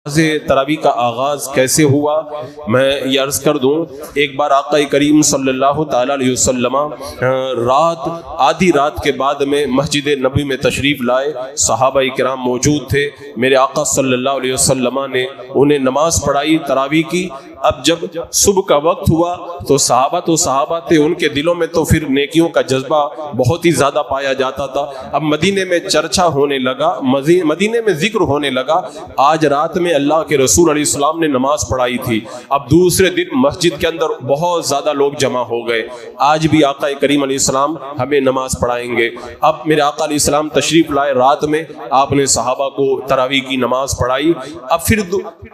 تراویح کا آغاز کیسے ہوا میں یہ عرض کر دوں۔ ایک بار آقا کریم صلی اللہ تعالی علیہ وسلم آدھی رات کے بعد میں مسجد نبی میں تشریف لائے، صحابہ کرام موجود تھے، میرے آقا صلی اللہ علیہ وسلم نے انہیں نماز پڑھائی تراویح کی۔ اب جب صبح کا وقت ہوا تو صحابہ تھے، ان کے دلوں میں تو پھر نیکیوں کا جذبہ بہت ہی زیادہ پایا جاتا تھا۔ اب مدینے میں چرچا ہونے لگا، مدینے میں ذکر ہونے لگا، آج رات میں اللہ کے رسول علیہ السلام نے نماز پڑھائی تھی۔ اب دوسرے دن مسجد کے اندر بہت زیادہ لوگ جمع ہو گئے، آج بھی آقا کریم علیہ السلام ہمیں نماز پڑھائیں گے۔ اب میرے آقا علیہ السلام تشریف لائے، رات میں آپ نے صحابہ کو تراویح کی نماز پڑھائی۔ اب پھر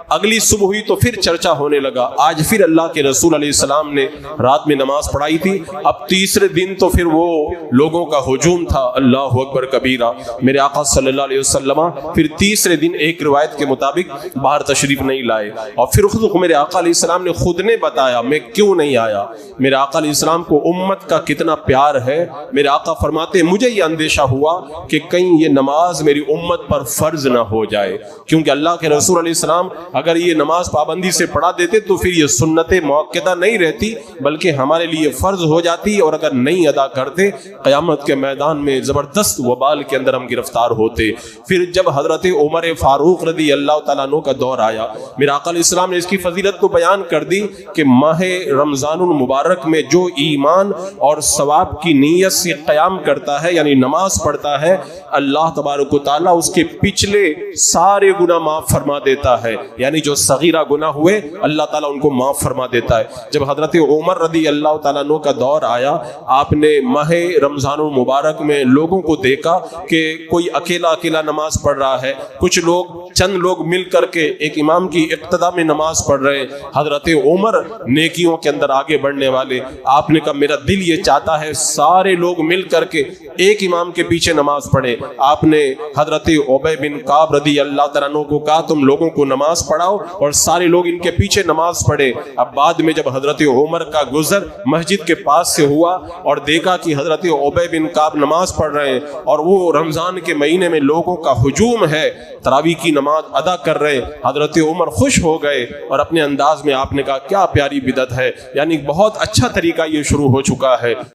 اگلی صبح ہوئی تو پھر چرچا ہونے لگا، آج پھر اللہ کے رسول علیہ السلام نے رات میں نماز پڑھائی تھی۔ اب تیسرے دن تو پھر وہ لوگوں کا ہجوم تھا، اللہ اکبر کبیرہ، میرے آقا صلی اللہ علیہ وسلم پھر تیسرے دن ایک روایت کے مطابق باہر تشریف نہیں لائے، اور پھر خود میرے آقا علیہ السلام نے خود نے بتایا میں کیوں نہیں آیا۔ میرے آقا علیہ السلام کو امت کا کتنا پیار ہے، میرے آقا فرماتے مجھے یہ اندیشہ ہوا کہ کہیں یہ نماز میری امت پر فرض نہ ہو جائے، کیونکہ اللہ کے رسول علیہ السلام اگر یہ نماز پابندی سے پڑھا دیتے تو پھر یہ سنت موقدہ نہیں رہتی بلکہ ہمارے لیے فرض ہو جاتی، اور اگر نہیں ادا کرتے قیامت کے میدان میں زبردست وبال کے اندر ہم گرفتار ہوتے۔ پھر جب حضرت عمر فاروق رضی اللہ تعالیٰ عنہ کا دور آیا، میرے آقا علیہ السلام نے اس کی فضیلت تو بیان کر دی کہ ماہ رمضان المبارک میں جو ایمان اور ثواب کی نیت سے قیام کرتا ہے، یعنی نماز پڑھتا ہے، اللہ تبارک و تعالیٰ اس کے پچھلے سارے گناہ معاف فرما دیتا ہے، یعنی جو صغیرہ گناہ ہوئے اللہ تعالیٰ ان کو معاف فرما دیتا ہے۔ جب حضرت عمر رضی اللہ تعالیٰ عنہ کا دور آیا، آپ نے ماہ رمضان المبارک میں لوگوں کو دیکھا کہ کوئی اکیلا نماز پڑھ رہا ہے، کچھ لوگ چند لوگ مل کر کے ایک امام کی اقتدا میں نماز پڑھ رہے۔ حضرت عمر نیکیوں کے اندر آگے بڑھنے والے، آپ نے کہا میرا دل یہ چاہتا ہے سارے لوگ مل کر کے ایک امام کے پیچھے نماز پڑھے۔ آپ نے حضرت عبی بن کعب رضی اللہ تعالیٰ عنہ کو کہا تم لوگوں کو نماز پڑھاؤ اور سارے لوگ ان کے پیچھے نماز پڑھے۔ اب بعد میں جب حضرت عمر کا گزر مسجد کے پاس سے ہوا اور دیکھا کہ حضرت عبی بن کعب نماز پڑھ رہے ہیں اور وہ رمضان کے مہینے میں لوگوں کا ہجوم ہے، تراویح کی نماز ادا کر رہے، حضرت عمر خوش ہو گئے اور اپنے انداز میں آپ نے کہا کیا پیاری بدعت ہے، یعنی بہت اچھا طریقہ یہ شروع ہو چکا ہے۔